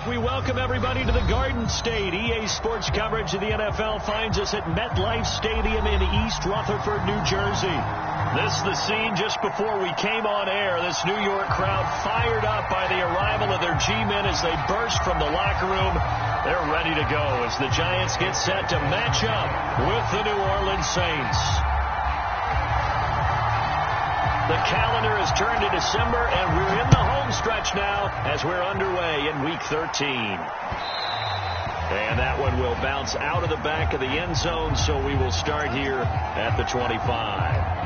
We welcome everybody to the Garden State. EA Sports coverage of the NFL finds us at MetLife Stadium in East Rutherford, New Jersey. This is the scene just before we came on air. This New York crowd fired up by the arrival of their G-men as they burst from the locker room. They're ready to go as the Giants get set to match up with the New Orleans Saints. The calendar has turned to December, and we're in the home stretch now as we're underway in Week 13. And that one will bounce out of the back of the end zone, so we will start here at the 25.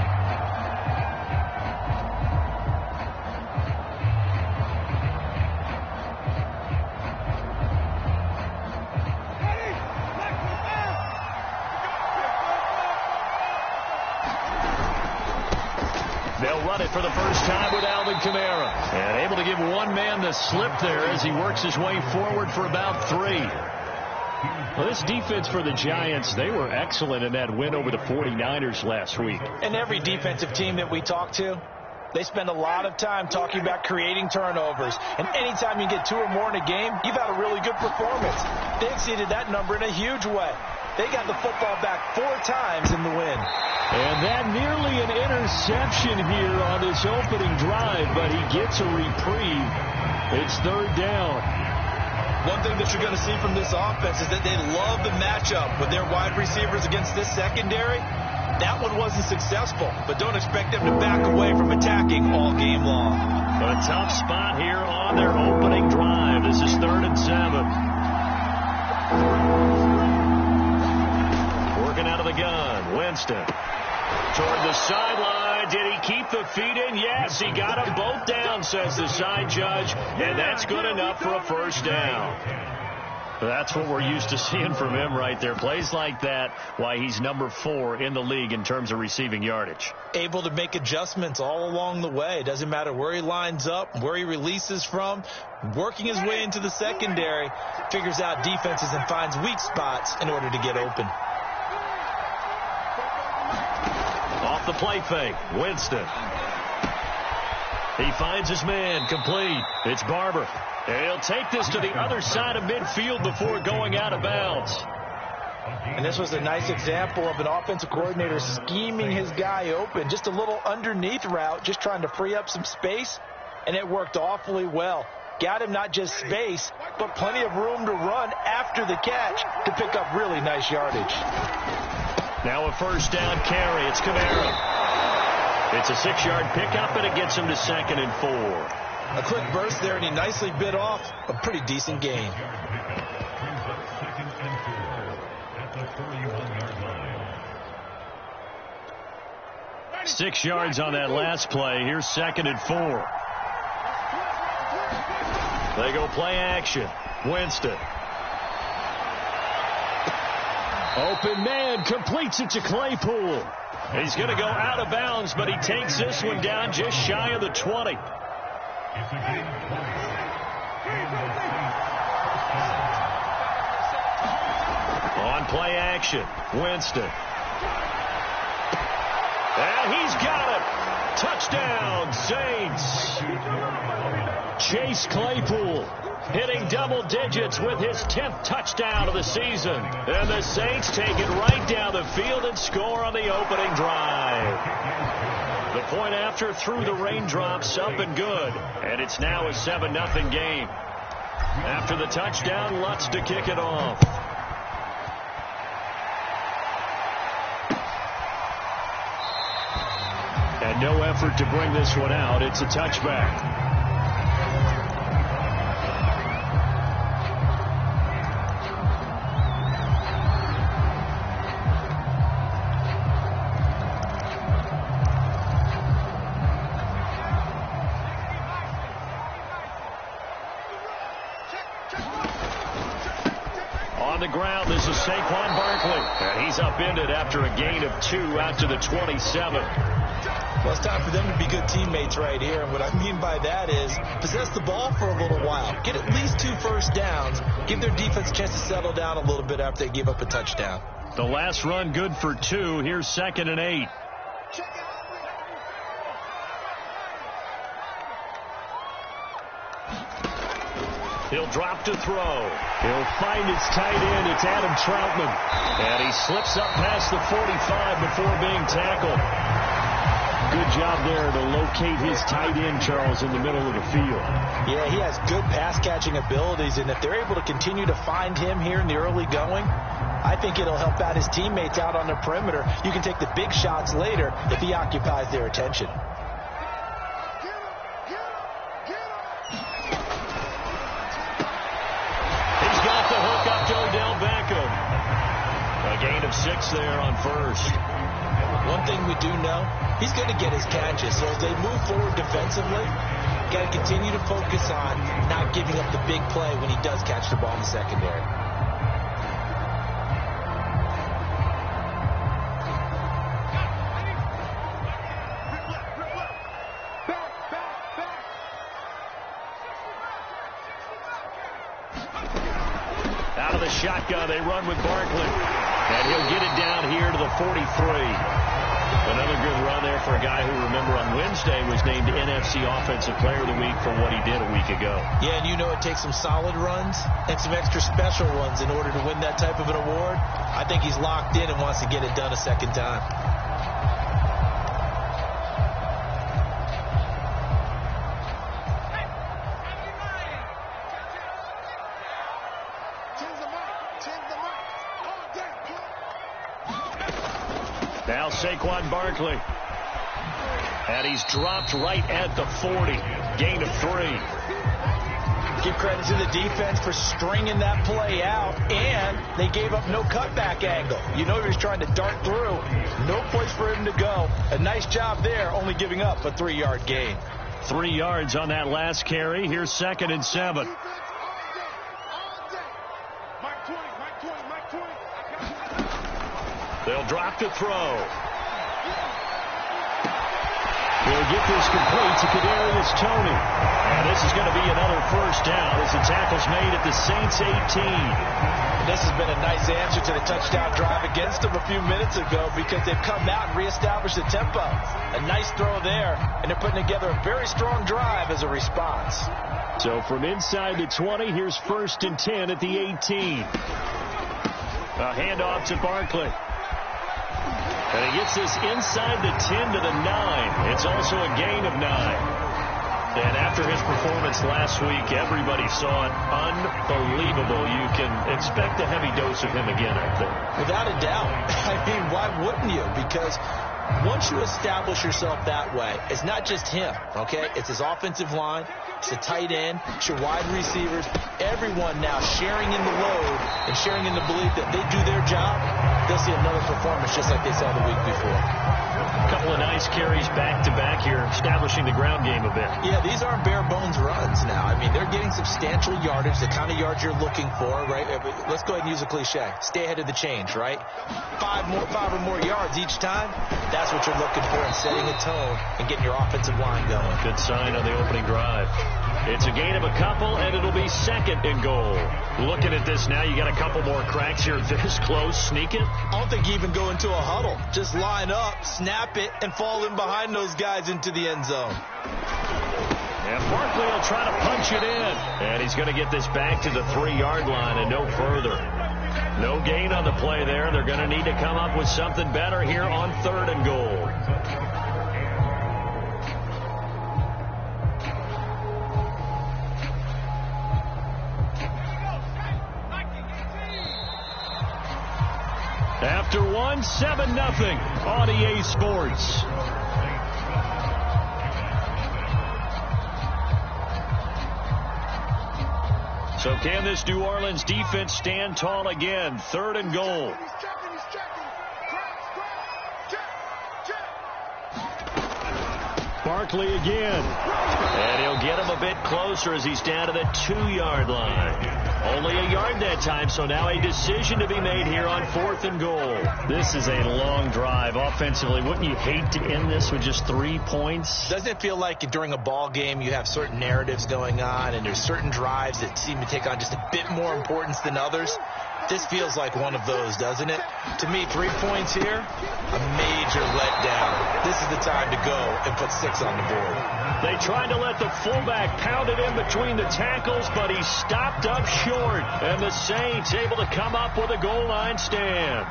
They'll run it for the first time with Alvin Kamara. And able to give one man the slip there as he works his way forward for about 3. Well, this defense for the Giants, they were excellent in that win over the 49ers last week. And every defensive team that we talk to, they spend a lot of time talking about creating turnovers. And anytime you get 2 or more in a game, you've had a really good performance. They exceeded that number in a huge way. They got the football back 4 times in the win. And that nearly an interception here on this opening drive, but he gets a reprieve. It's 3rd down. One thing that you're going to see from this offense is that they love the matchup with their wide receivers against this secondary. That one wasn't successful, but don't expect them to back away from attacking all game long. A tough spot here on their opening drive. This is 3rd and 7. Working out of the gun, Winston. Toward the sideline. Did he keep the feet in? Yes, he got them both down, says the side judge, and that's good enough for a first down. That's what we're used to seeing from him right there. Plays like that, why he's number 4 in the league in terms of receiving yardage. Able to make adjustments all along the way. Doesn't matter where he lines up, where he releases from. Working his way into the secondary, figures out defenses and finds weak spots in order to get open. Off the play fake, Winston. He finds his man, complete. It's Barber. And he'll take this to the other side of midfield before going out of bounds. And this was a nice example of an offensive coordinator scheming his guy open. Just a little underneath route, just trying to free up some space, and it worked awfully well. Got him not just space, but plenty of room to run after the catch to pick up really nice yardage. Now a first down carry. It's Kamara. It's a 6-yard pickup, and it gets him to 2nd and 4. A quick burst there, and he nicely bit off a pretty decent gain. 6 yards on that last play. Here's 2nd and 4. They go play action. Winston. Open man, completes it to Claypool. He's going to go out of bounds, but he takes this one down just shy of the 20. On play action, Winston. And he's got it. Touchdown, Saints. Chase Claypool hitting double digits with his 10th touchdown of the season. And the Saints take it right down the field and score on the opening drive. The point after through the raindrops, up and good. And it's now a 7-0 game. After the touchdown, Lutz to kick it off. And no effort to bring this one out. It's a touchback. On the ground, this is Saquon Barkley. And he's upended after a gain of 2 out to the 27. Well, it's time for them to be good teammates right here. And what I mean by that is possess the ball for a little while. Get at least 2 first downs. Give their defense a chance to settle down a little bit after they give up a touchdown. The last run good for 2. Here's 2nd and 8. He'll drop to throw. He'll find his tight end. It's Adam Troutman. And he slips up past the 45 before being tackled. Good job there to locate his tight end, Charles, in the middle of the field. Yeah, he has good pass-catching abilities, and if they're able to continue to find him here in the early going, I think it'll help out his teammates out on the perimeter. You can take the big shots later if he occupies their attention. He's got the hook up to Odell Beckham. A gain of 6 there on first. One thing we do know, he's going to get his catches. So as they move forward defensively, got to continue to focus on not giving up the big play when he does catch the ball in the secondary. Out of the shotgun, they run with Barkley. And he'll get it down here to the 43. Another good run there for a guy who, remember, on Wednesday was named NFC Offensive Player of the Week for what he did a week ago. Yeah, and you know it takes some solid runs and some extra special ones in order to win that type of an award. I think he's locked in and wants to get it done a second time. Now Saquon Barkley. And he's dropped right at the 40. Gain of 3. Give credit to the defense for stringing that play out, and they gave up no cutback angle. You know he was trying to dart through. No place for him to go. A nice job there, only giving up a 3-yard gain. 3 yards on that last carry. Here's 2nd and 7. They'll drop to throw. He'll get this complete to Kadarius Toney. And this is going to be another first down as the tackle's made at the Saints 18. This has been a nice answer to the touchdown drive against them a few minutes ago because they've come out and reestablished the tempo. A nice throw there, and they're putting together a very strong drive as a response. So from inside the 20, here's 1st and 10 at the 18. A handoff to Barkley. And he gets this inside the 10 to the 9. It's also a gain of 9. And after his performance last week, everybody saw it. Unbelievable. You can expect a heavy dose of him again, I think. Without a doubt. I mean, why wouldn't you? Because once you establish yourself that way, it's not just him, okay? It's his offensive line. It's the tight end. It's your wide receivers. Everyone now sharing in the load and sharing in the belief that they do their job. They'll see another performance just like they saw the week before. A couple of nice carries back-to-back here, establishing the ground game a bit. Yeah, these aren't bare-bones runs now. I mean, they're getting substantial yardage, the kind of yards you're looking for, right? Let's go ahead and use a cliche. Stay ahead of the change, right? 5 or more yards each time. That's what you're looking for in setting a tone and getting your offensive line going. Good sign on the opening drive. It's a gain of a couple, and it'll be 2nd and goal. Looking at this now, you got a couple more cracks here. This close, sneak it. I don't think you even go into a huddle. Just line up, snap it, and fall in behind those guys into the end zone. And Barkley will try to punch it in. And he's going to get this back to the 3-yard line and no further. No gain on the play there. They're going to need to come up with something better here on 3rd and goal. After 1, 7-0 on EA Sports. So can this New Orleans defense stand tall again? 3rd and goal. Barkley again. And he'll get him a bit closer as he's down to the 2-yard line. Only a yard that time, so now a decision to be made here on 4th and goal. This is a long drive offensively. Wouldn't you hate to end this with just 3 points? Doesn't it feel like during a ball game you have certain narratives going on and there's certain drives that seem to take on just a bit more importance than others? This feels like one of those, doesn't it? To me, 3 points here, a major letdown. This is the time to go and put 6 on the board. They tried to let the fullback pound it in between the tackles, but he stopped up short. And the Saints able to come up with a goal line stand.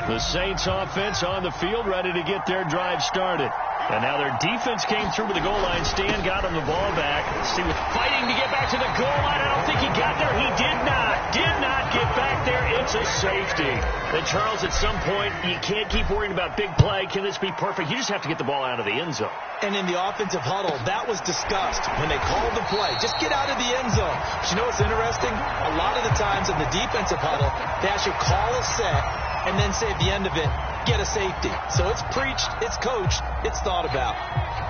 The Saints offense on the field, ready to get their drive started. And now their defense came through with the goal line stand, got him the ball back. Let's see, with fighting to get back to the goal line. I don't think he got there. He did not get back there. It's a safety. And Charles, at some point, you can't keep worrying about big play. Can this be perfect? You just have to get the ball out of the end zone. And in the offensive huddle, that was discussed when they called the play. Just get out of the end zone. But you know what's interesting? A lot of the times in the defensive huddle, they actually call a set and then say at the end of it, get a safety. So it's preached, it's coached, it's thought about.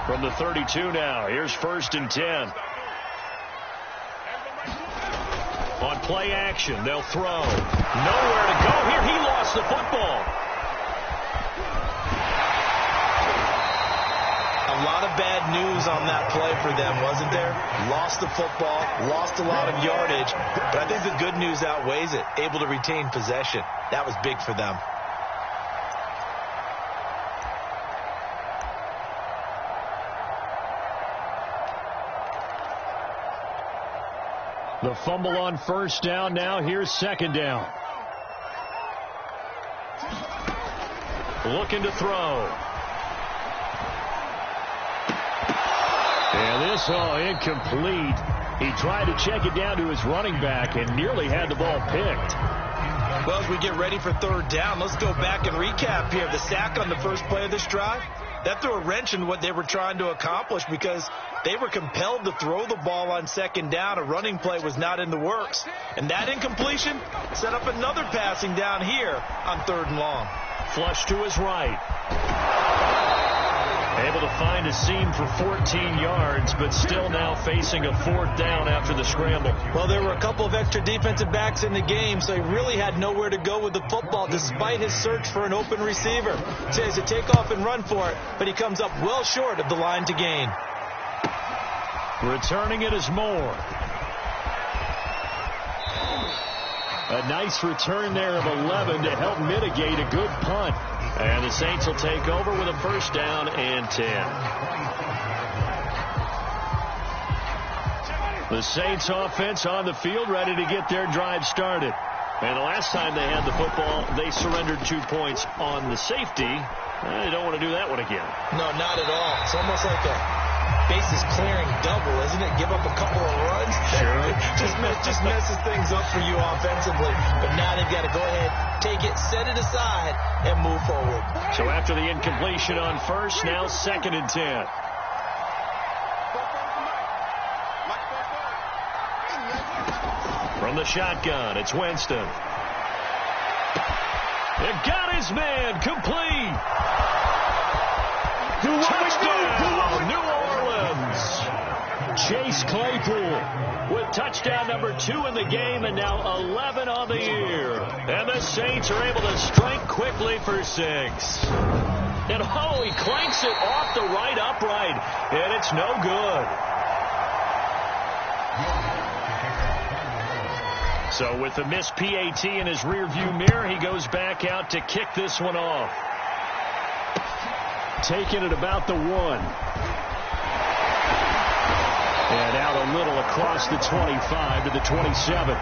From the 32 now, here's 1st and 10. On play action, they'll throw. Nowhere to go here. He lost the football. A lot of bad news on that play for them, wasn't there? Lost the football, lost a lot of yardage, but I think the good news outweighs it. Able to retain possession. That was big for them. The fumble on 1st down. Now here's 2nd down. Looking to throw. And this incomplete. He tried to check it down to his running back and nearly had the ball picked. Well, as we get ready for 3rd down, let's go back and recap here. The sack on the first play of this drive, that threw a wrench in what they were trying to accomplish because they were compelled to throw the ball on 2nd down. A running play was not in the works. And that incompletion set up another passing down here on 3rd and long. Flush to his right. Able to find a seam for 14 yards, but still now facing a 4th down after the scramble. Well, there were a couple of extra defensive backs in the game, so he really had nowhere to go with the football despite his search for an open receiver. So he has to take off and run for it, but he comes up well short of the line to gain. Returning it is Moore. A nice return there of 11 to help mitigate a good punt. And the Saints will take over with a 1st down and 10. The Saints offense on the field, ready to get their drive started. And the last time they had the football, they surrendered 2 points on the safety. They don't want to do that one again. No, not at all. It's almost like a bases clearing double, isn't it? Give up a couple of runs. Sure. just messes things up for you offensively. But now they've got to go ahead, take it, set it aside, and move forward. So after the incompletion on 1st, now 2nd and 10. From the shotgun, it's Winston. It got his man, complete. Touchdown, New Orleans. Chase Claypool with touchdown number 2 in the game and now 11 on the year. And the Saints are able to strike quickly for 6. And he clanks it off the right upright, and it's no good. So with the missed PAT in his rearview mirror, he goes back out to kick this one off. Taking it about the 1. And out a little across the 25 to the 27.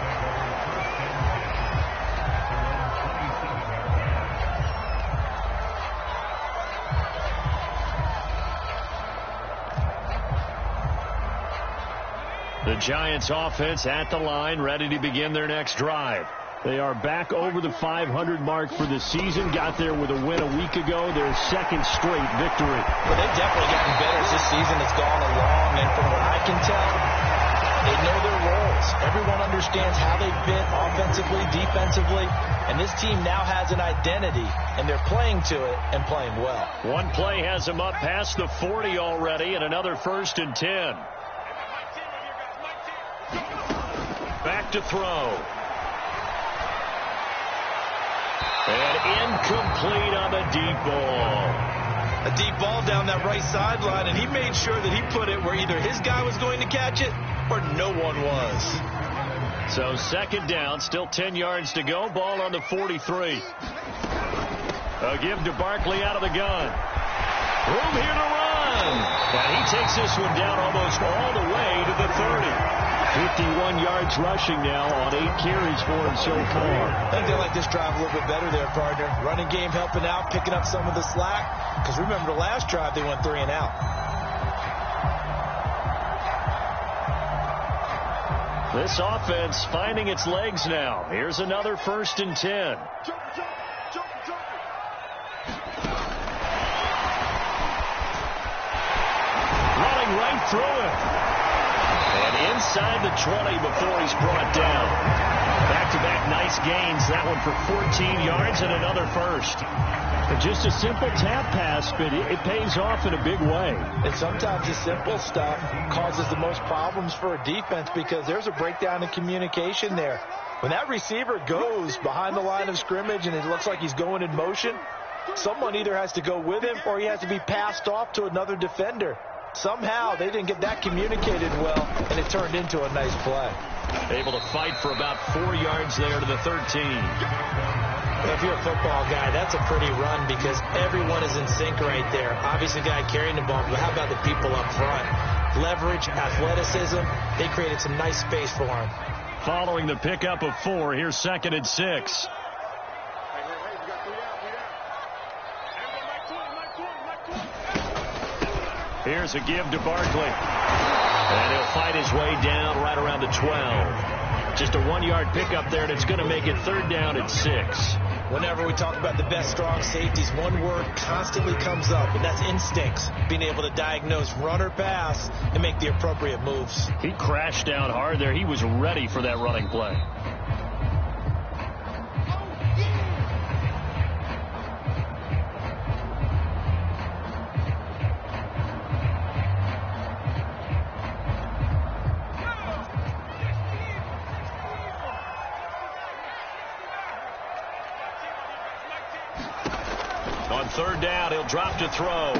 The Giants offense at the line, ready to begin their next drive. They are back over the 500 mark for the season. Got there with a win a week ago. Their 2nd straight victory. Well, they've definitely gotten better as this season has gone along. And from what I can tell, they know their roles. Everyone understands how they fit offensively, defensively. And this team now has an identity, and they're playing to it and playing well. One play has them up past the 40 already, and another 1st and 10. Back to throw. And incomplete on the deep ball. A deep ball down that right sideline, and he made sure that he put it where either his guy was going to catch it or no one was. So second down, still 10 yards to go. Ball on the 43. A give to Barkley out of the gun. Room here to run. And he takes this one down almost all the way to the 30. 51 yards rushing now on 8 carries for him so far. I think they like this drive a little bit better there, partner. Running game helping out, picking up some of the slack. Because remember the last drive, they went 3 and out. This offense finding its legs now. Here's another 1st and 10. Running right through it. And inside the 20 before he's brought down. Back-to-back nice gains. That one for 14 yards and another first. But just a simple tap pass, but it pays off in a big way. And sometimes the simple stuff causes the most problems for a defense because there's a breakdown in communication there. When that receiver goes behind the line of scrimmage and it looks like he's going in motion, someone either has to go with him or he has to be passed off to another defender. Somehow they didn't get that communicated well, and it turned into a nice play. Able to fight for about 4 yards there to the 13. If you're a football guy, that's a pretty run because everyone is in sync right there. Obviously, the guy carrying the ball, but how about the people up front? Leverage, athleticism, they created some nice space for him. Following the pickup of 4, here's 2nd and 6. Here's a give to Barkley. And he'll fight his way down right around the 12. Just a 1-yard pickup there, and it's going to make it 3rd down and 6. Whenever we talk about the best strong safeties, one word constantly comes up, and that's instincts. Being able to diagnose run or pass and make the appropriate moves. He crashed down hard there. He was ready for that running play. On 3rd down, he'll drop to throw.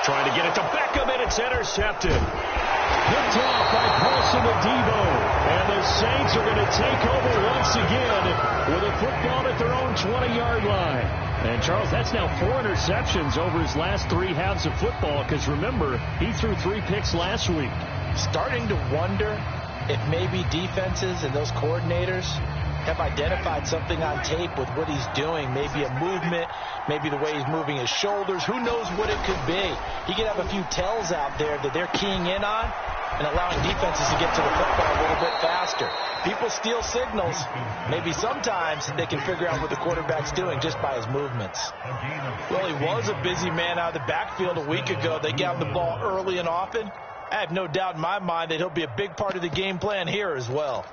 Trying to get it to Beckham, and it's intercepted. Picked off by Paulson Adebo. And the Saints are going to take over once again with a football at their own 20-yard line. And, Charles, that's now 4 interceptions over his last 3 halves of football because, remember, he threw 3 picks last week. Starting to wonder if maybe defenses and those coordinators have identified something on tape with what he's doing. Maybe a movement, maybe the way he's moving his shoulders. Who knows what it could be? He could have a few tells out there that they're keying in on and allowing defenses to get to the football a little bit faster. People steal signals. Maybe sometimes they can figure out what the quarterback's doing just by his movements. Well, he was a busy man out of the backfield a week ago. They got the ball early and often. I have no doubt in my mind that he'll be a big part of the game plan here as well.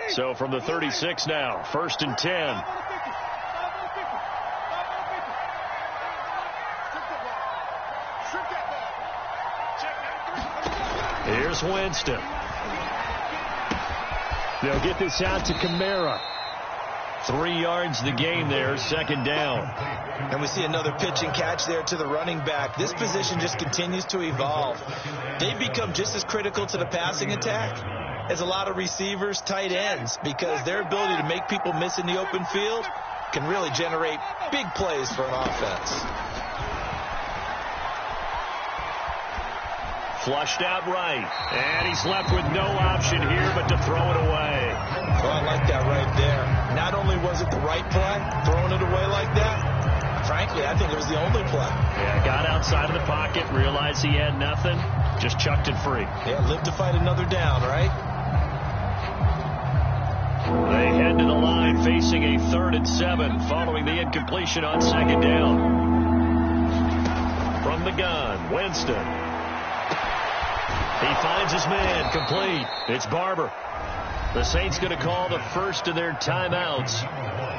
So from the 36 now, 1st and 10. Here's Winston. They'll get this out to Kamara. 3 yards the game there, 2nd down. And we see another pitch and catch there to the running back. This position just continues to evolve. They've become just as critical to the passing attack as a lot of receivers, tight ends, because their ability to make people miss in the open field can really generate big plays for an offense. Flushed out right, and he's left with no option here but to throw it away. Oh, I like that right there. Not only was it the right play, throwing it away like that, frankly, I think it was the only play. Yeah, got outside of the pocket, realized he had nothing, just chucked it free. Yeah, live to fight another down, right? They head to the line facing a 3rd and 7 following the incompletion on 2nd down. From the gun, Winston. He finds his man, complete. It's Barber. The Saints going to call the first of their timeouts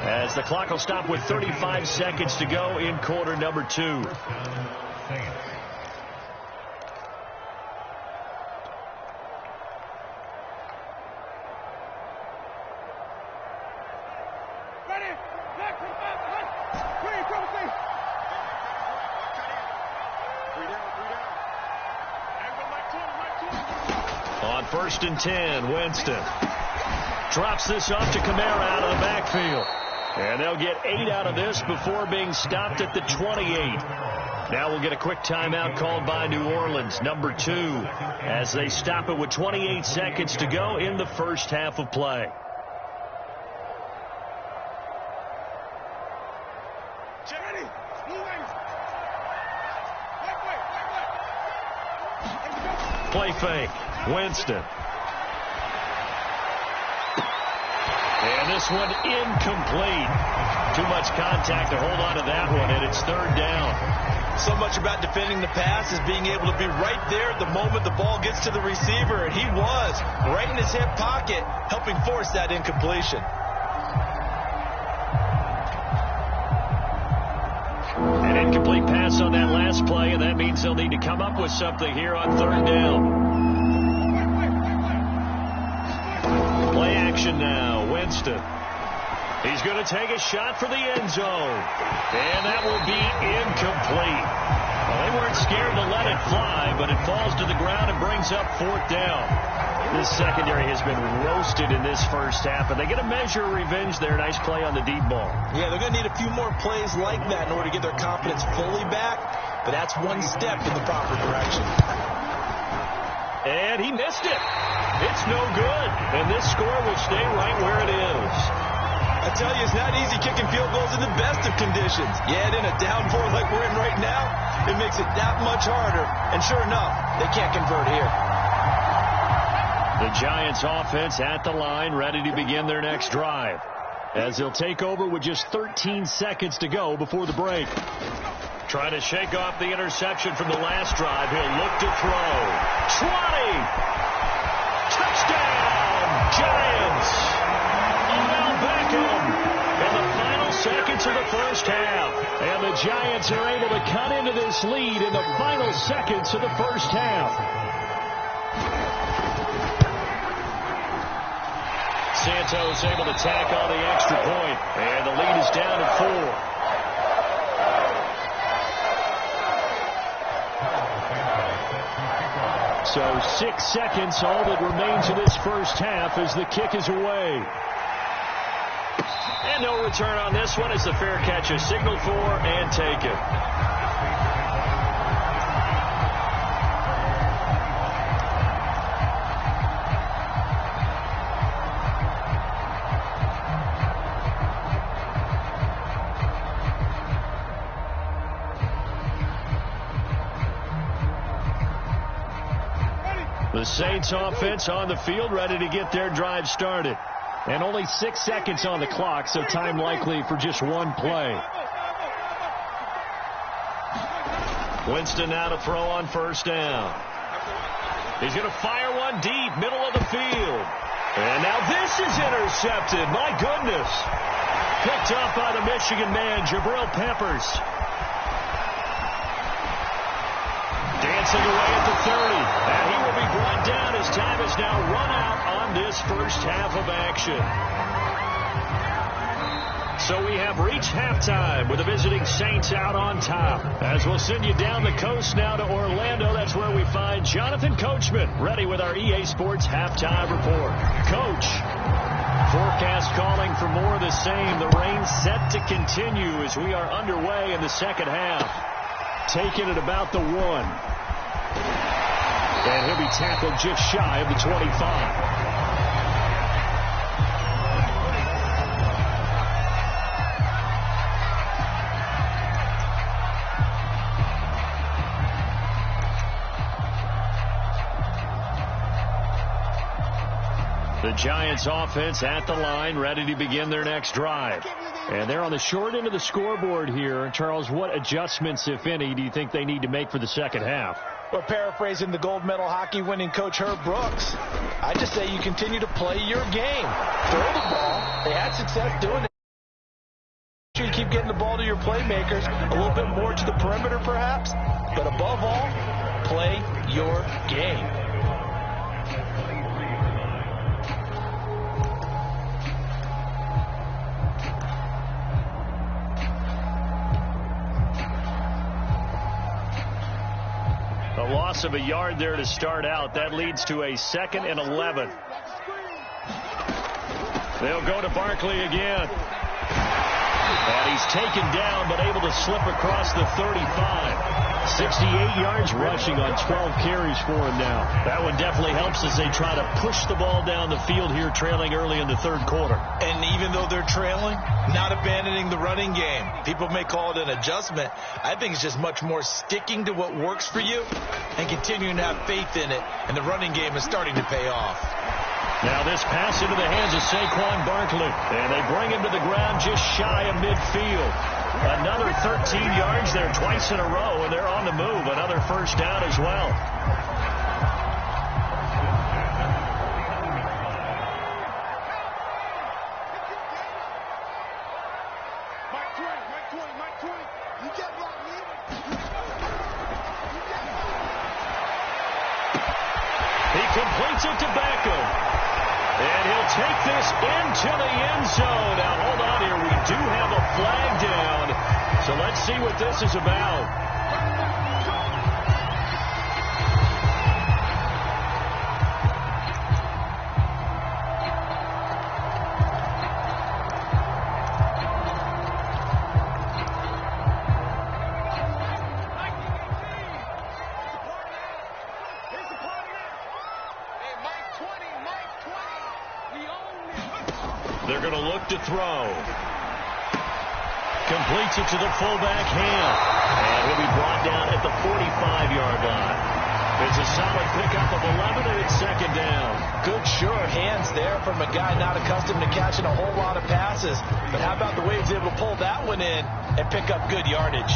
as the clock will stop with 35 seconds to go in quarter number 2. On 1st and 10, Winston drops this off to Kamara out of the backfield. And they'll get 8 out of this before being stopped at the 28. Now we'll get a quick timeout called by New Orleans, number 2, as they stop it with 28 seconds to go in the first half of play. Play fake. Winston. And this one incomplete. Too much contact to hold on to that one, and it's 3rd down. So much about defending the pass is being able to be right there at the moment the ball gets to the receiver, and he was right in his hip pocket, helping force that incompletion. An incomplete pass on that last play, and that means they'll need to come up with something here on 3rd down. Play action now. Winston. He's going to take a shot for the end zone. And that will be incomplete. Well, they weren't scared to let it fly, but it falls to the ground and brings up 4th down. This secondary has been roasted in this first half, and they get a measure of revenge there. Nice play on the deep ball. Yeah, they're going to need a few more plays like that in order to get their confidence fully back, but that's one step in the proper direction. And he missed it. It's no good, and this score will stay right where it is. I tell you, it's not easy kicking field goals in the best of conditions. Yet in a down 4 like we're in right now, it makes it that much harder. And sure enough, they can't convert here. The Giants offense at the line, ready to begin their next drive, as they'll take over with just 13 seconds to go before the break. Trying to shake off the interception from the last drive. He'll look to throw. 20! Touchdown, Giants! Odell Beckham in the final seconds of the first half. And the Giants are able to cut into this lead in the final seconds of the first half. Santos able to tack on the extra point. And the lead is down to 4. So 6 seconds, all that remains in this first half as the kick is away. And no return on this one as the fair catch is signaled for and taken. The Saints offense on the field, ready to get their drive started. And only 6 seconds on the clock, so time likely for just one play. Winston now to throw on 1st down. He's going to fire one deep, middle of the field. And now this is intercepted. My goodness. Picked off by the Michigan man, Jabril Peppers. Dancing away at the 30. And he will be brought down as time is now run out on this first half of action. So we have reached halftime with the visiting Saints out on top. As we'll send you down the coast now to Orlando, that's where we find Jonathan Coachman, ready with our EA Sports halftime report. Coach, forecast calling for more of the same. The rain set to continue as we are underway in the second half. Taking it about the 1. And he'll be tackled just shy of the 25. The Giants offense at the line, ready to begin their next drive. And they're on the short end of the scoreboard here. Charles, what adjustments, if any, do you think they need to make for the second half? Well, paraphrasing the gold medal hockey winning coach Herb Brooks, I just say you continue to play your game. Throw the ball. They had success doing it. You keep getting the ball to your playmakers, a little bit more to the perimeter perhaps, but above all, play your game. A loss of a yard there to start out. That leads to a 2nd and 11. They'll go to Barkley again. And he's taken down, but able to slip across the 35. 68 yards rushing on 12 carries for him now. That one definitely helps as they try to push the ball down the field here, trailing early in the third quarter. And even though they're trailing, not abandoning the running game. People may call it an adjustment. I think it's just much more sticking to what works for you and continuing to have faith in it. And the running game is starting to pay off. Now this pass into the hands of Saquon Barkley. And they bring him to the ground just shy of midfield. Another 13 yards there twice in a row, and they're on the move. Another first down as well. He completes it to Beckham. And he'll take this into the end zone. Now, hold on here. We do have a flag down. So let's see what this is about. They're going to look to throw. Completes it to the fullback Ham. And he'll be brought down at the 45-yard line. It's a solid pickup of 11, and it's 2nd down. Good, sure hands there from a guy not accustomed to catching a whole lot of passes. But how about the way he's able to pull that one in and pick up good yardage?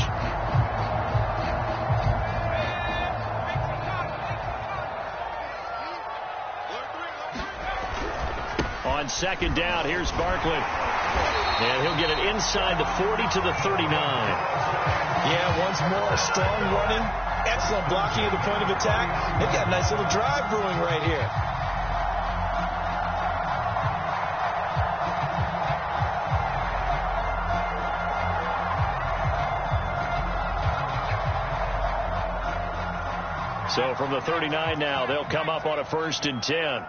On 2nd down, here's Barkley. And he'll get it inside the 40 to the 39. Yeah, once more, strong running, excellent blocking at the point of attack. They've got a nice little drive brewing right here. So from the 39 now, they'll come up on a 1st and 10.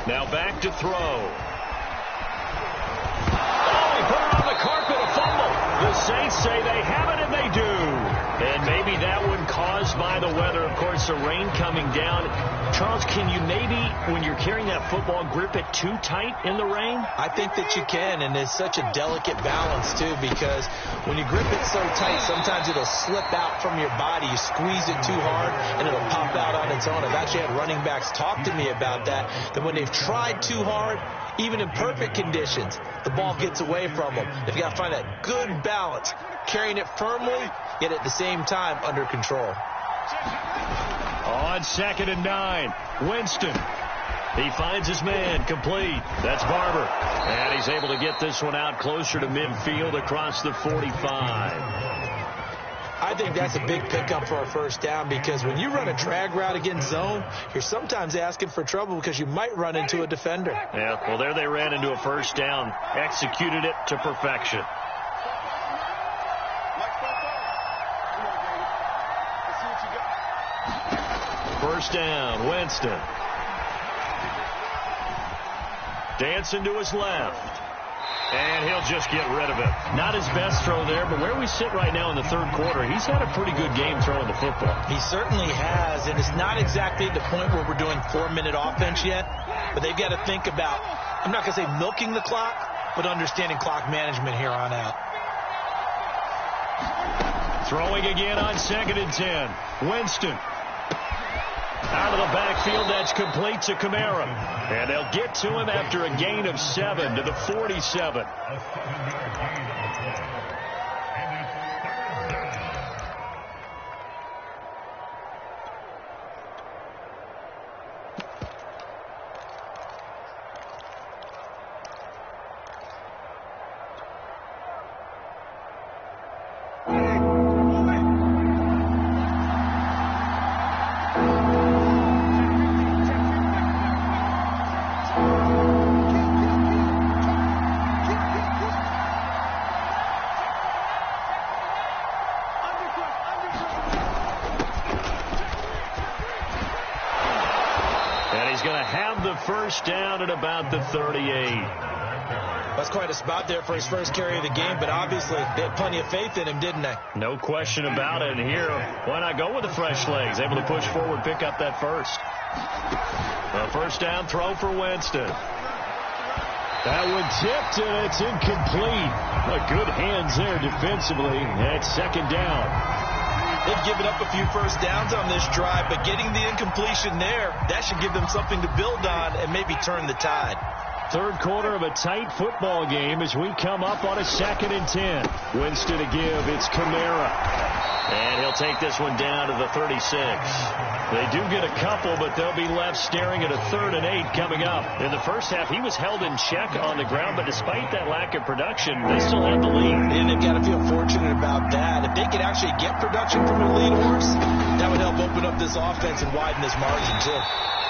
Now back to throw. Oh, he put it on the carpet, a fumble. The Saints say they have it, and they do. And maybe that one caused by the weather. Of course, the rain coming down. Charles, can you maybe, when you're carrying that football, grip it too tight in the rain? I think that you can, and it's such a delicate balance, too, because when you grip it so tight, sometimes it'll slip out from your body. You squeeze it too hard, and it'll pop out on its own. I've actually had running backs talk to me about that when they've tried too hard, even in perfect conditions, the ball gets away from them. They've got to find that good balance, carrying it firmly, yet at the same time under control. On 2nd and 9, Winston. He finds his man, complete. That's Barber. And he's able to get this one out closer to midfield across the 45. I think that's a big pickup for a 1st down, because when you run a drag route against zone, you're sometimes asking for trouble because you might run into a defender. Yeah, well, there they ran into a 1st down, executed it to perfection. First down, Winston. Dancing to his left. And he'll just get rid of it. Not his best throw there, but where we sit right now in the 3rd quarter, he's had a pretty good game throwing the football. He certainly has, and it's not exactly at the point where we're doing 4-minute offense yet, but they've got to think about, I'm not going to say milking the clock, but understanding clock management here on out. Throwing again on 2nd and 10. Winston. Out of the backfield, that's complete to Kamara. And they'll get to him after a gain of 7 to the 47. have the first down at about the 38. That's quite a spot there for his first carry of the game, but obviously they had plenty of faith in him, didn't they? No question about it. And here, why not go with the fresh legs? Able to push forward, pick up that first. A first down throw for Winston. That one tipped, and it's incomplete. Good hands there defensively at second down. They've given up a few first downs on this drive, but getting the incompletion there, that should give them something to build on and maybe turn the tide. Third quarter of a tight football game as we come up on a 2nd and 10. Winston to give. It's Kamara. And he'll take this one down to the 36. They do get a couple, but they'll be left staring at a 3rd and 8 coming up. In the first half, he was held in check on the ground, but despite that lack of production, they still have the lead. And they've got to feel fortunate about that. If they could actually get production from their lead horse, that would help open up this offense and widen this margin, too.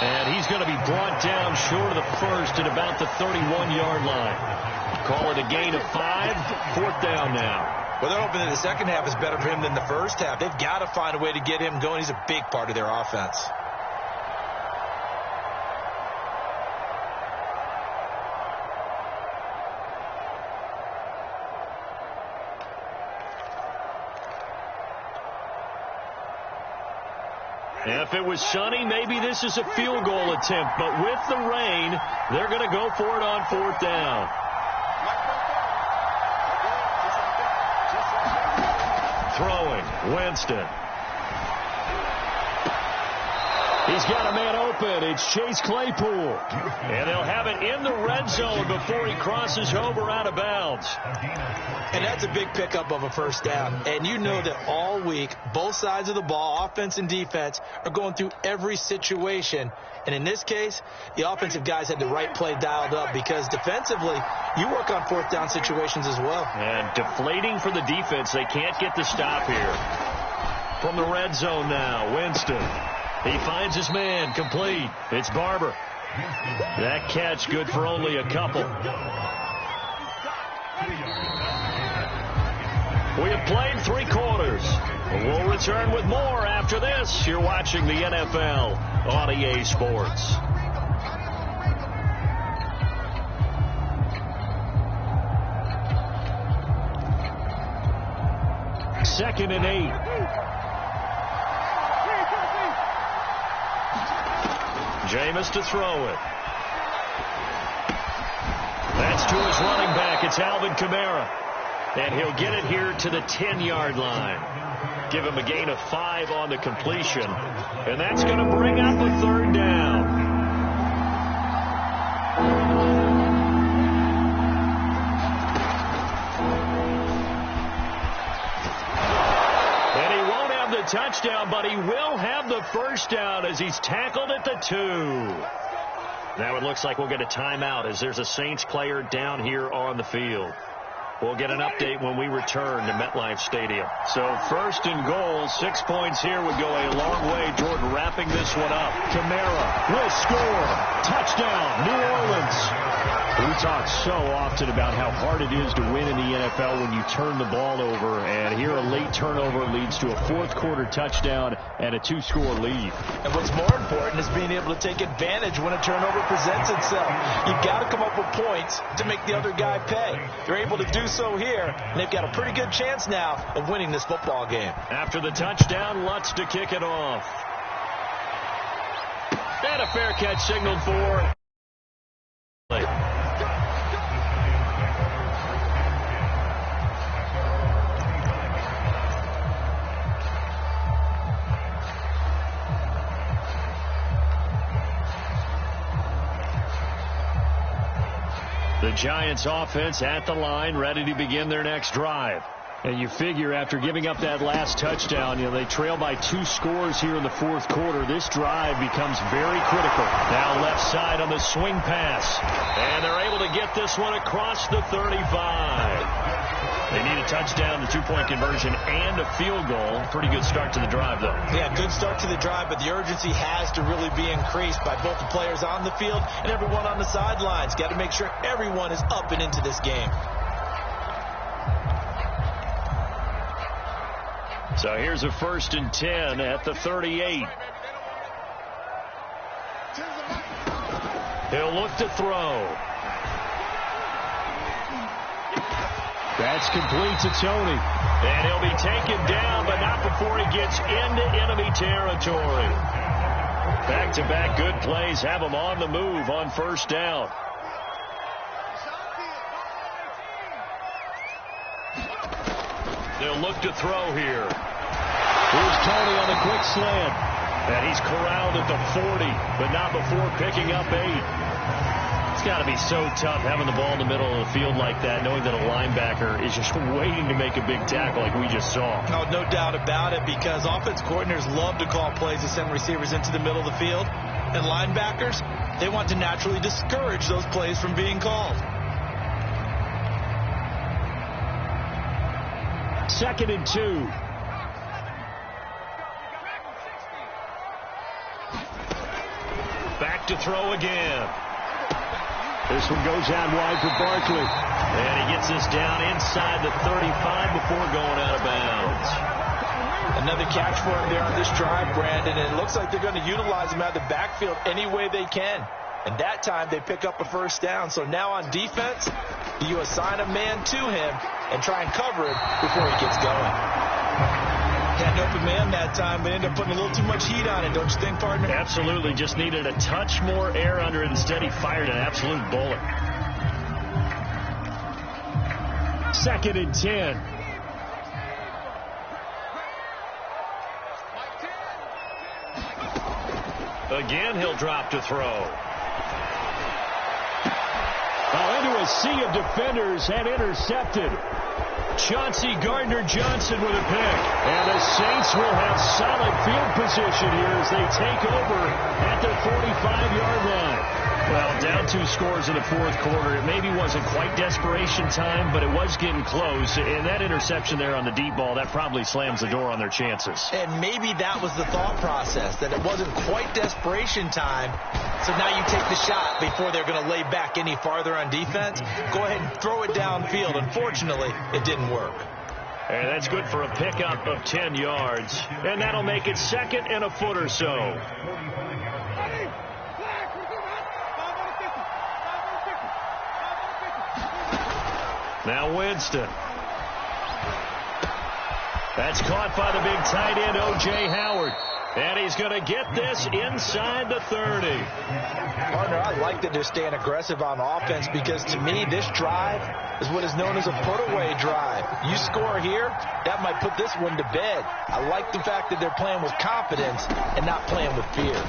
And he's going to be brought down short of the first at about the 31-yard line. Call it a gain of 5, 4th down now. Well, they're hoping that the second half is better for him than the first half. They've got to find a way to get him going. He's a big part of their offense. If it was sunny, maybe this is a field goal attempt. But with the rain, they're going to go for it on 4th down. Throwing, Winston. He's got a man open. It's Chase Claypool. And they'll have it in the red zone before he crosses over out of bounds. And that's a big pickup of a first down. And you know that all week, both sides of the ball, offense and defense, are going through every situation. And in this case, the offensive guys had the right play dialed up because defensively, you work on 4th down situations as well. And deflating for the defense. They can't get the stop here. From the red zone now, Winston. He finds his man, complete. It's Barber. That catch good for only a couple. We have played 3 quarters. We'll return with more after this. You're watching the NFL on EA Sports. Second and 8. Jameis to throw it. That's to his running back. It's Alvin Kamara. And he'll get it here to the 10-yard line. Give him a gain of 5 on the completion. And that's going to bring up a 3rd down. And he won't have the touchdown, but he will have the first down as he's tackled at the 2. Now it looks like we'll get a timeout as there's a Saints player down here on the field. We'll get an update when we return to MetLife Stadium. So 1st and goal, 6 points here would go a long way toward wrapping this one up. Kamara will score. Touchdown, New Orleans. We talk so often about how hard it is to win in the NFL when you turn the ball over. And here a late turnover leads to a 4th quarter touchdown and a 2-score lead. And what's more important is being able to take advantage when a turnover presents itself. You've got to come up with points to make the other guy pay. They're able to do so here, and they've got a pretty good chance now of winning this football game. After the touchdown, Lutz to kick it off. And a fair catch signaled for. The Giants offense at the line, ready to begin their next drive. And you figure after giving up that last touchdown, they trail by 2 scores here in the 4th quarter. This drive becomes very critical. Now left side on the swing pass. And they're able to get this one across the 35. They need a touchdown, the 2-point conversion, and a field goal. Pretty good start to the drive, though. Yeah, good start to the drive, but the urgency has to really be increased by both the players on the field and everyone on the sidelines. Got to make sure everyone is up and into this game. So here's a 1st and 10 at the 38. He'll look to throw. That's complete to Tony. And he'll be taken down, but not before he gets into enemy territory. Back-to-back good plays have him on the move on first down. They'll look to throw here. Here's Tony on the quick slant. And he's corralled at the 40, but not before picking up 8. It's got to be so tough having the ball in the middle of the field like that, knowing that a linebacker is just waiting to make a big tackle like we just saw. No doubt about it, because offense coordinators love to call plays to send receivers into the middle of the field. And linebackers, they want to naturally discourage those plays from being called. 2nd and 2. Back to throw again. This one goes out wide for Barkley. And he gets this down inside the 35 before going out of bounds. Another catch for him there on this drive, Brandon. And it looks like they're going to utilize him out of the backfield any way they can. And that time they pick up a first down. So now on defense, you assign a man to him and try and cover him before he gets going. Had an open man that time, but ended up putting a little too much heat on it, don't you think, partner? Absolutely. Just needed a touch more air under it. Instead, he fired an absolute bullet. 2nd and 10. Again, he'll drop to throw. Into a sea of defenders and intercepted. Chauncey Gardner-Johnson with a pick. And the Saints will have solid field position here as they take over at their 45-yard line. Well, down 2 scores in the fourth quarter. It maybe wasn't quite desperation time, but it was getting close. And that interception there on the deep ball, that probably slams the door on their chances. And maybe that was the thought process, that it wasn't quite desperation time. So now you take the shot before they're going to lay back any farther on defense. Go ahead and throw it downfield. Unfortunately, it didn't work. And that's good for a pickup of 10 yards. And that'll make it 2nd and a foot or so. Now Winston. That's caught by the big tight end, O.J. Howard. And he's going to get this inside the 30. Partner, I like that they're staying aggressive on offense, because to me, this drive is what is known as a put-away drive. You score here, that might put this one to bed. I like the fact that they're playing with confidence and not playing with fear.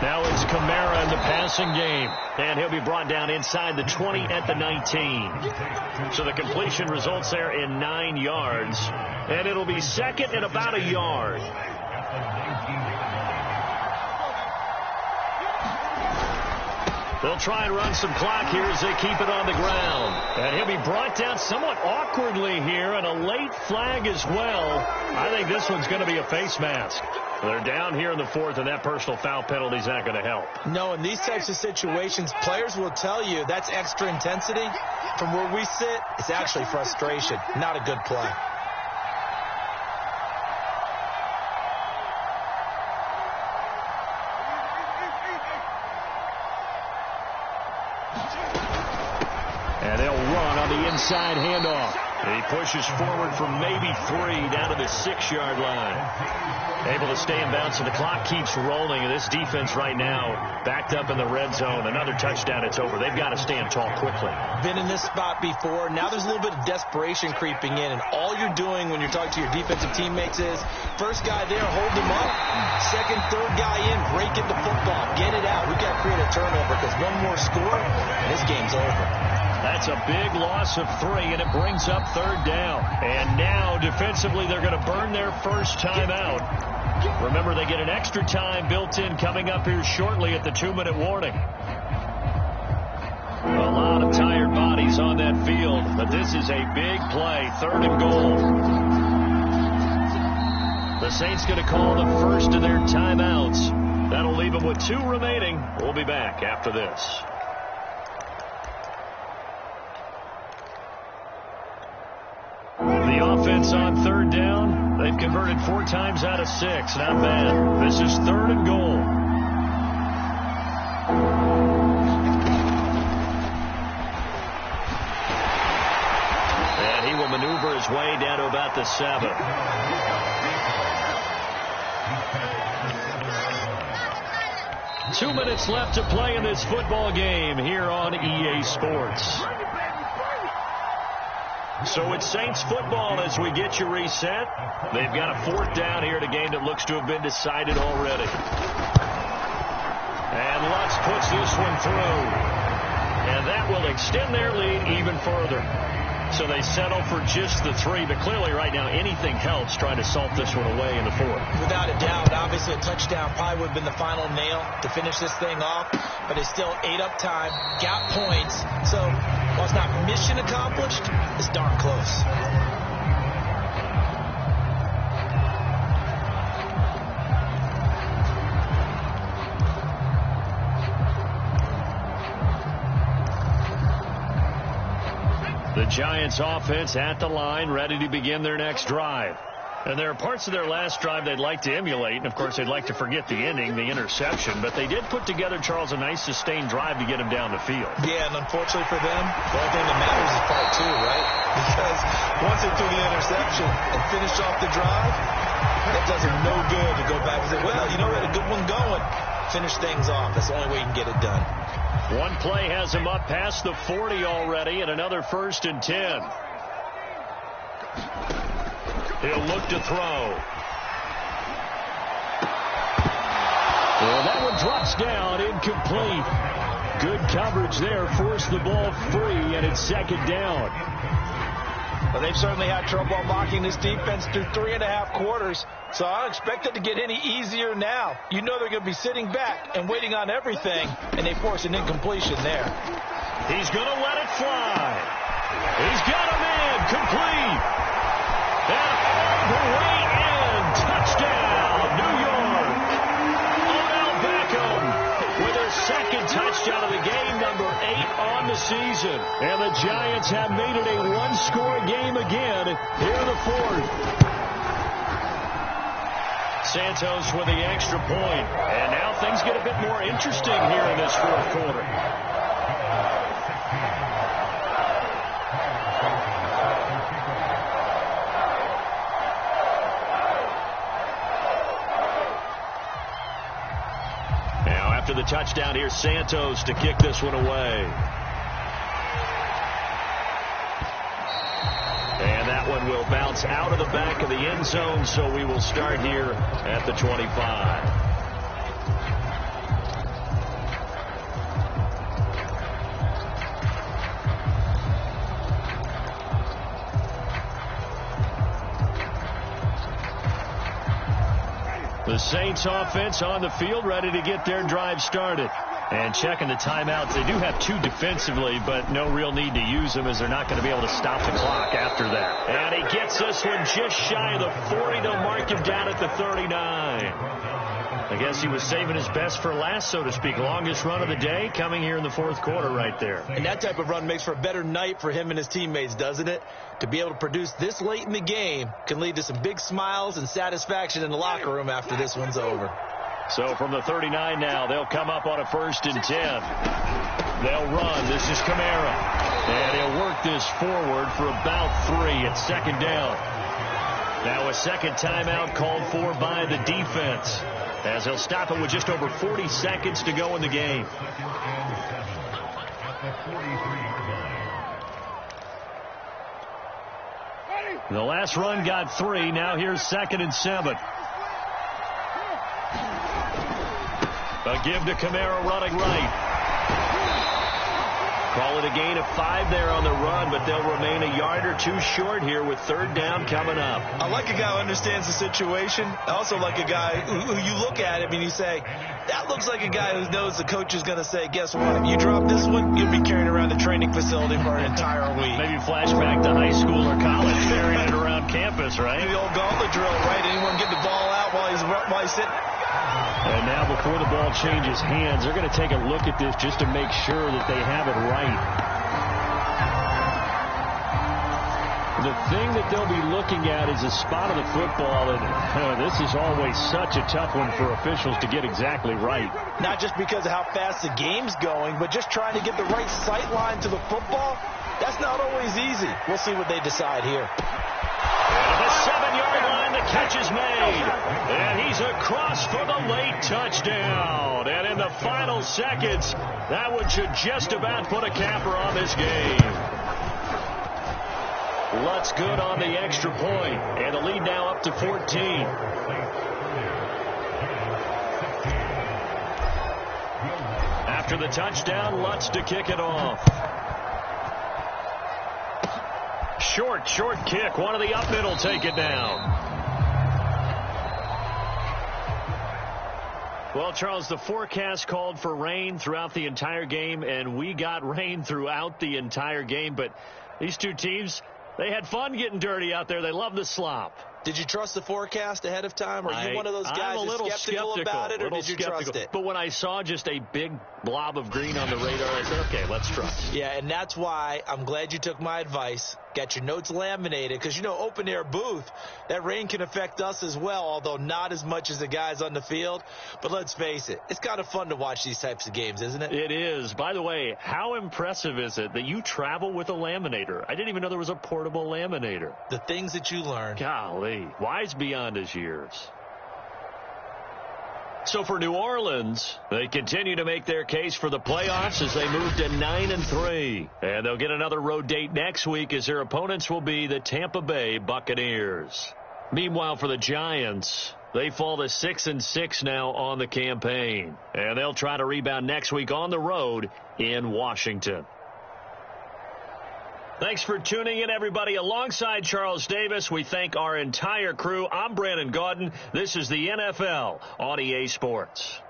Now it's Kamara in the passing game. And he'll be brought down inside the 20 at the 19. So the completion results there in 9 yards. And it'll be 2nd and about a yard. They'll try and run some clock here as they keep it on the ground. And he'll be brought down somewhat awkwardly here, and a late flag as well. I think this one's going to be a face mask. They're down here in the 4th, and that personal foul penalty is not going to help. No, in these types of situations, players will tell you that's extra intensity. From where we sit, it's actually frustration, not a good play. And they'll run on the inside handoff. And he pushes forward for maybe 3 down to the 6-yard line. Able to stay in bounds, so the clock keeps rolling. And this defense right now backed up in the red zone. Another touchdown, it's over. They've got to stand tall quickly. Been in this spot before. Now there's a little bit of desperation creeping in. And all you're doing when you're talking to your defensive teammates is, first guy there, hold him up. Second, third guy in, break it the football. Get it out. We've got to create a turnover, because one more score, and this game's over. That's a big loss of 3, and it brings up 3rd down. And now, defensively, they're going to burn their first time out. Remember, they get an extra time built in coming up here shortly at the 2-minute warning. A lot of tired bodies on that field, but this is a big play, 3rd and goal. The Saints going to call the first of their timeouts. That'll leave them with 2 remaining. We'll be back after this. The offense on 3rd down, they've converted 4 times out of 6. Not bad. This is 3rd and goal. the 7. Two minutes left to play in this football game here on EA Sports. So it's Saints football as we get you reset. They've got a 4th down here in a game that looks to have been decided already. And Lutz puts this one through. And that will extend their lead even further. So they settle for just the 3. But clearly right now anything helps trying to salt this one away in the 4th. Without a doubt, obviously a touchdown probably would have been the final nail to finish this thing off. But it's still ate up time, got points. So while it's not mission accomplished, it's darn close. The Giants offense at the line, ready to begin their next drive. And there are parts of their last drive they'd like to emulate, and of course they'd like to forget the ending, the interception, but they did put together, Charles, a nice sustained drive to get him down the field. Yeah, and unfortunately for them, the only thing that matters is part 2, right? Because once they threw the interception and finished off the drive, that does them no good to go back and say, well, you know, we had a good one going. Finish things off. That's the only way you can get it done. One play has him up past the 40 already, and another 1st and 10. He'll look to throw. Well, that one drops down, incomplete. Good coverage there, forced the ball free, and it's 2nd down. Well, they've certainly had trouble unlocking this defense through 3.5 quarters, so I don't expect it to get any easier now. You know they're going to be sitting back and waiting on everything, and they force an incompletion there. He's going to let it fly. He's got him in, complete. And all the way in, touchdown, New York. Odell Beckham with his 2nd touchdown of the game, number 8 on the season. And the Giants have made it a 1-score game again here in the 4th. Santos with the extra point. And now things get a bit more interesting here in this 4th quarter. After the touchdown, here's Santos to kick this one away. And that one will bounce out of the back of the end zone, so we will start here at the 25. The Saints offense on the field, ready to get their drive started. And checking the timeouts. They do have 2 defensively, but no real need to use them as they're not going to be able to stop the clock after that. And he gets this one just shy of the 40. They'll mark him down at the 39. I guess he was saving his best for last, so to speak. Longest run of the day coming here in the 4th quarter right there. And that type of run makes for a better night for him and his teammates, doesn't it? To be able to produce this late in the game can lead to some big smiles and satisfaction in the locker room after this one's over. So from the 39 now, they'll come up on a 1st and 10. They'll run. This is Kamara. And he'll work this forward for about 3 at 2nd down. Now a 2nd timeout called for by the defense, as he'll stop it with just over 40 seconds to go in the game. The last run got 3. Now here's 2nd and 7. A give to Kamara running right. Call it a gain of 5 there on the run, but they'll remain a yard or 2 short here with 3rd down coming up. I like a guy who understands the situation. I also like a guy who you look at him and you say, that looks like a guy who knows the coach is going to say, guess what, if you drop this one, you'll be carrying around the training facility for an entire week. Maybe flashback to high school or college, carrying it around campus, right? The old gauntlet drill, right? Anyone get the ball out while he's sitting? And now before the ball changes hands, they're going to take a look at this just to make sure that they have it right. The thing that they'll be looking at is the spot of the football, and this is always such a tough one for officials to get exactly right. Not just because of how fast the game's going, but just trying to get the right sight line to the football. That's not always easy. We'll see what they decide here. And this 7-yard line, the catch is made. And he's across for the late touchdown. And in the final seconds, that one should just about put a capper on this game. Lutz good on the extra point, and the lead now up to 14. After the touchdown, Lutz to kick it off. Short kick. One of the up middle take it down. Well, Charles, the forecast called for rain throughout the entire game, and we got rain throughout the entire game. But these two teams, they had fun getting dirty out there. They love the slop. Did you trust the forecast ahead of time? Are you one of those guys who's skeptical about it, or did you trust it? But when I saw just a big blob of green on the radar, I said, okay, let's trust. Yeah, and that's why I'm glad you took my advice. Got your notes laminated, because, open air booth, that rain can affect us as well, although not as much as the guys on the field. But let's face it, it's kind of fun to watch these types of games, isn't it? It is. By the way, how impressive is it that you travel with a laminator? I didn't even know there was a portable laminator. The things that you learn. Golly, wise beyond his years. So for New Orleans, they continue to make their case for the playoffs as they move to 9-3. And they'll get another road date next week as their opponents will be the Tampa Bay Buccaneers. Meanwhile, for the Giants, they fall to 6-6 now on the campaign. And they'll try to rebound next week on the road in Washington. Thanks for tuning in, everybody. Alongside Charles Davis, we thank our entire crew. I'm Brandon Gaudin. This is the NFL on EA Sports.